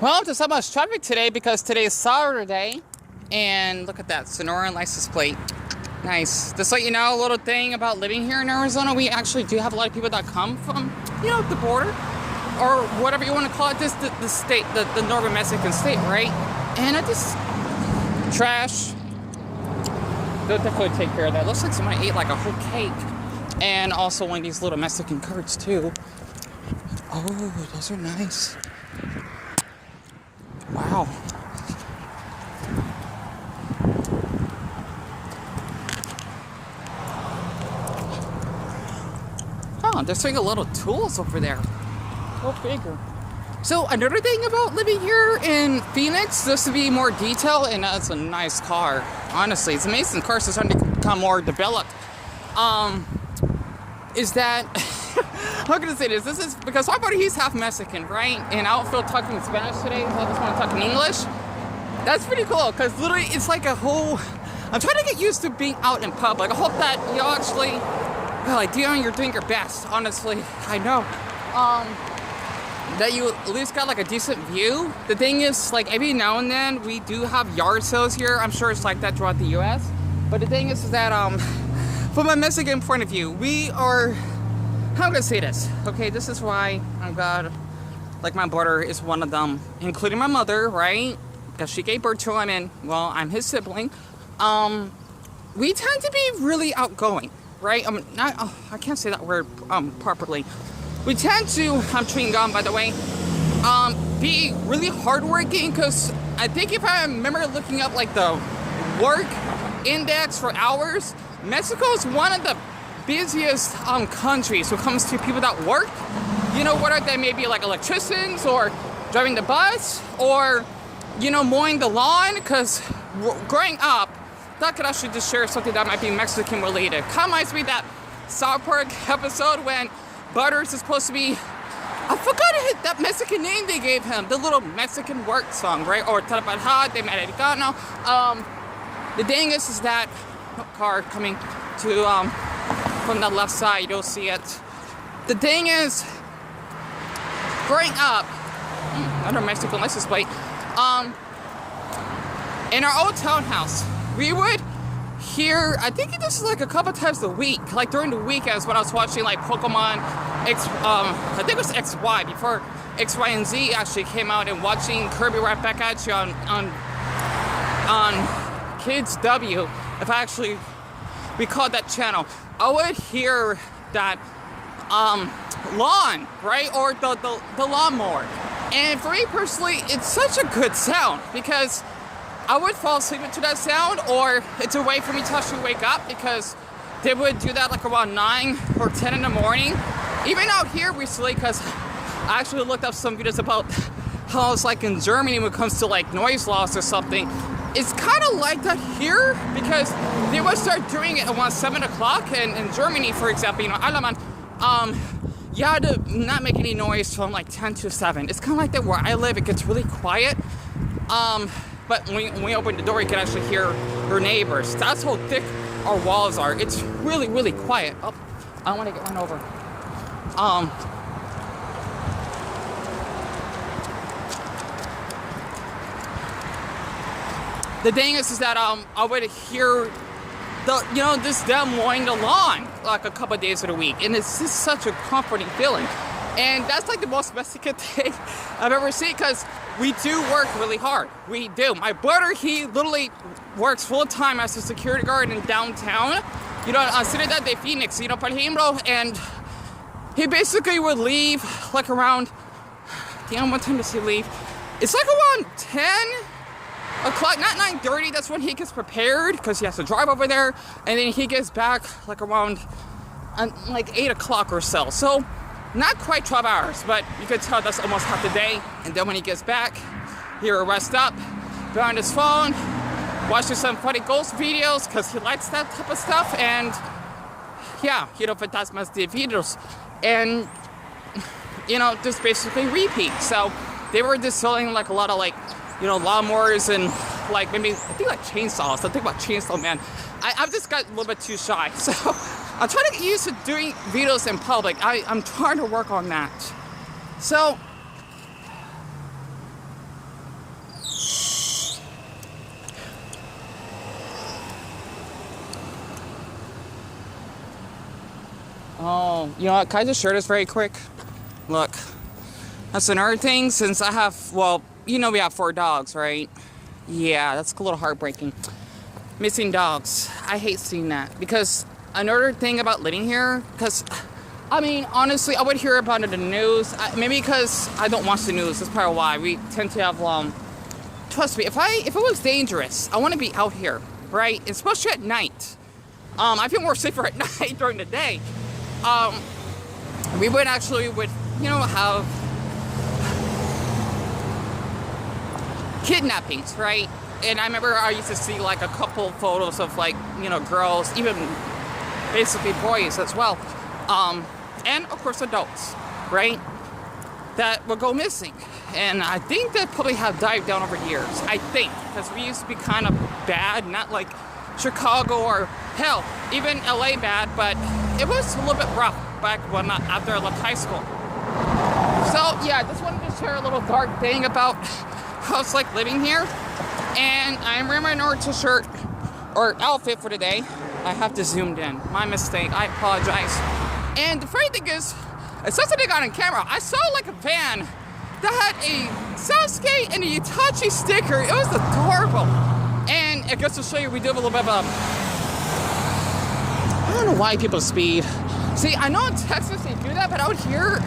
Well, there's not much traffic today because today is Saturday. And look at that, Sonoran license plate. Nice. Just let you know a little thing about living here in Arizona. We actually do have a lot of people that come from, the border. Or whatever you want to call it. This, the state, the northern Mexican state, right? And I just... trash. They'll definitely take care of that. Looks like somebody ate like a whole cake. And also one of these little Mexican carts too. Oh, those are nice. Wow. Oh, there's like a little tools over there. Go figure. So another thing about living here in Phoenix, just to be more detailed, and that's a nice car. Honestly, it's amazing. Cars are starting to become more developed. Is that I'm gonna say this. This is because my buddy, he's half Mexican, right? And I don't feel talking Spanish today, so I just want to talk in English. That's pretty cool because literally it's like a whole. I'm trying to get used to being out in public. I hope that you actually, you're doing your best. Honestly, I know. That you at least got like a decent view. The thing is, like every now and then we do have yard sales here. I'm sure it's like that throughout the U.S. But the thing is that from a Mexican point of view, we are. How am I gonna say this? Okay, this is why I'm glad. Like my brother is one of them, including my mother, right? Because she gave birth to him, and well, I'm his sibling. We tend to be really outgoing, right? I can't say that word properly. We tend to, I'm chewing gum by the way, be really hardworking because I think if I remember looking up like the work index for hours, Mexico is one of the busiest countries when it comes to people that work. Whether they may be like electricians or driving the bus or, mowing the lawn because growing up, that could actually just share something that might be Mexican related. Kind of reminds me of that South Park episode when Butters is supposed to be, I forgot that Mexican name they gave him, the little Mexican work song, right? Or Trabajar de Americano. The thing is that car coming to from the left side, you'll see it. The thing is, growing up, another Mexican license plate, in our old townhouse, we would hear, I think this is like a couple times a week, like during the weekends when I was watching like Pokemon I think it was XY, before X, Y, and Z actually came out, and watching Kirby right back at you on Kids W, if I actually recall that channel, I would hear that lawn, right, or the lawnmower. And for me personally, it's such a good sound because I would fall asleep into that sound, or it's a way for me to actually wake up because they would do that like around 9 or 10 in the morning. Even out here recently, because I actually looked up some videos about how it's like in Germany when it comes to like noise loss or something. It's kind of like that here because they would start doing it around 7 o'clock. And in Germany, for example, Alaman, you had to not make any noise from like 10 to 7. It's kind of like that where I live. It gets really quiet. But when we open the door, you can actually hear your neighbors. That's how thick our walls are. It's really, really quiet. Oh, I don't want to get run over. The thing is that I would hear this them mowing the lawn like a couple of days of the week, and it's just such a comforting feeling. And that's like the most Mexican thing I've ever seen because we do work really hard. We do. My brother, he literally works full time as a security guard in downtown, Ciudad de Phoenix, por ejemplo, and he basically would leave like around, what time does he leave? It's like around 10 o'clock, not 9:30, that's when he gets prepared because he has to drive over there, and then he gets back like around like 8 o'clock or so. So not quite 12 hours, but you could tell that's almost half the day. And then when he gets back, he'll rest up, go on his phone, watching some funny ghost videos because he likes that type of stuff, and fantasmas de videos, and just basically repeat. So they were just selling like a lot of like lawnmowers and like maybe I think like chainsaws. I think about Chainsaw Man. I've just got a little bit too shy, so I'm trying to get used to doing videos in public. I'm trying to work on that. So, oh, you know what? Can I just share this very quick? Look, that's another thing. Since I have, well, you know, we have 4 dogs, right? Yeah, that's a little heartbreaking. Missing dogs. I hate seeing that because another thing about living here, because I mean, honestly, I would hear about it in the news. Maybe because I don't watch the news. That's probably why. We tend to have, trust me, if it was dangerous, I want to be out here, right? Especially at night. I feel more safer at night during the day. We would, you know, have kidnappings, right? And I remember I used to see like a couple photos of like, you know, girls, even basically boys as well. And of course adults, right? That would go missing. And I think that probably have died down over years. I think, because we used to be kind of bad, not like Chicago or hell, even LA bad, but it was a little bit rough back when after I left high school. So yeah, I just wanted to share a little dark thing about how it's like living here. And I'm wearing my North t-shirt or outfit for today. I have to zoomed in. My mistake. I apologize. And the funny thing is, it's something I got on camera. I saw like a van that had a Sasuke and a Itachi sticker. It was adorable. And I guess to show you, we do have a little bit of I don't know why people speed. See, I know in Texas they do that, but out here,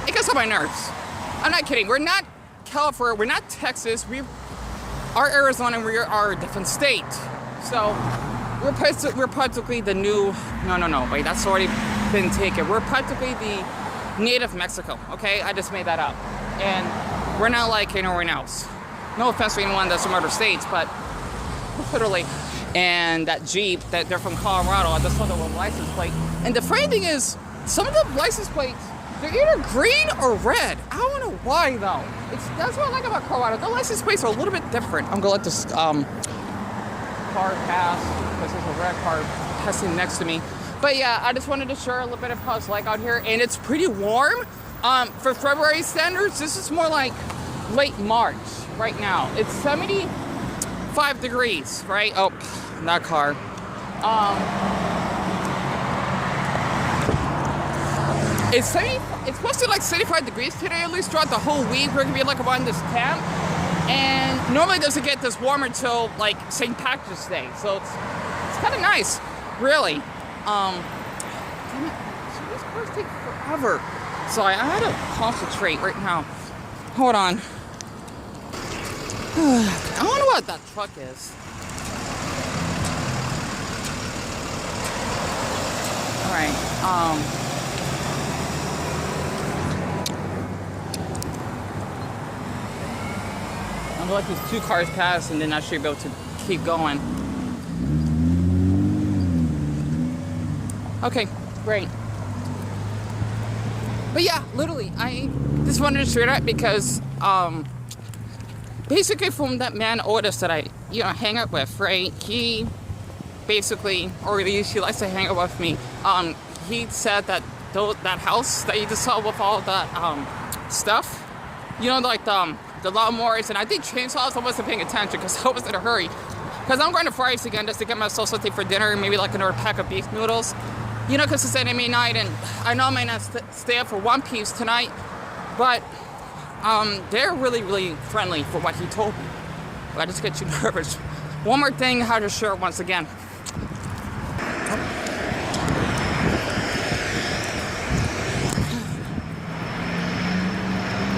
it gets on my nerves. I'm not kidding. We're not California. We're not Texas. We are Arizona. And we are a different state. So we're practically the new. No. Wait, that's already been taken. We're practically the native Mexico. Okay, I just made that up. And we're not like anyone else. No offense to anyone that's from other states, but literally. And that Jeep, that they're from Colorado. I just saw the little license plate. And the funny thing is, some of the license plates, they're either green or red. I don't know why though. That's what I like about Colorado. The license plates are a little bit different. I'm gonna let this car pass because there's a red car passing next to me. But yeah, I just wanted to share a little bit of how it's like out here, and it's pretty warm. For February standards, this is more like late March right now. It's 75 degrees, right? Oh, that car. It's supposed to be like 75 degrees today, at least throughout the whole week. We're gonna be like around this temp, and normally it doesn't get this warmer till like St. Patrick's Day, so it's kind of nice, really. Damn it. So these cars take forever. So I had to concentrate right now. Hold on. I don't know what that truck is. All right. I'm gonna let these 2 cars pass, and then I should be able to keep going. Okay, great. But yeah, literally, I just wanted to share that because, basically from that man Otis that I, hang out with, right? He basically, or at least he likes to hang out with me. He said that that house that you just saw with all that stuff, like the lawnmowers, and I think chainsaws. I wasn't paying attention because I was in a hurry. Because I'm going to Fry's again just to get myself something for dinner, maybe like another pack of beef noodles. Because it's enemy night, and I know I might not stay up for one piece tonight, but they're really, really friendly for what he told me. But I just get you nervous. One more thing, how to share once again.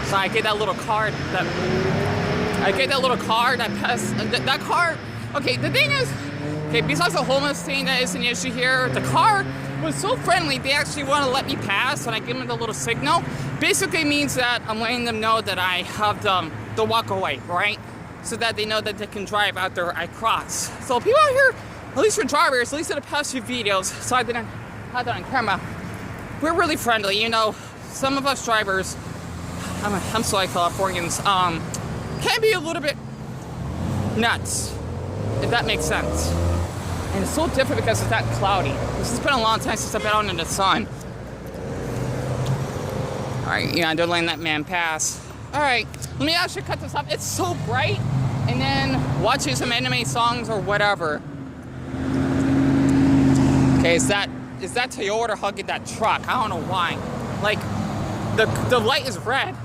So I get that little card that passed. That car. Okay, the thing is, besides the homeless thing that is an issue here, the car was so friendly. They actually want to let me pass, and I give them the little signal. Basically means that I'm letting them know that I have the walk away, right? So that they know that they can drive after I cross. So people out here, at least for drivers, at least in the past few videos, so I didn't have that on camera, we're really friendly. Some of us drivers, I'm sorry, Californians, can be a little bit nuts, if that makes sense. And it's so different because it's that cloudy. This has been a long time since I've been out in the sun. Alright, yeah, they're letting that man pass. Alright, let me actually cut this off. It's so bright. And then watching some anime songs or whatever. Okay, is that Toyota hugging that truck? I don't know why. Like, the light is red.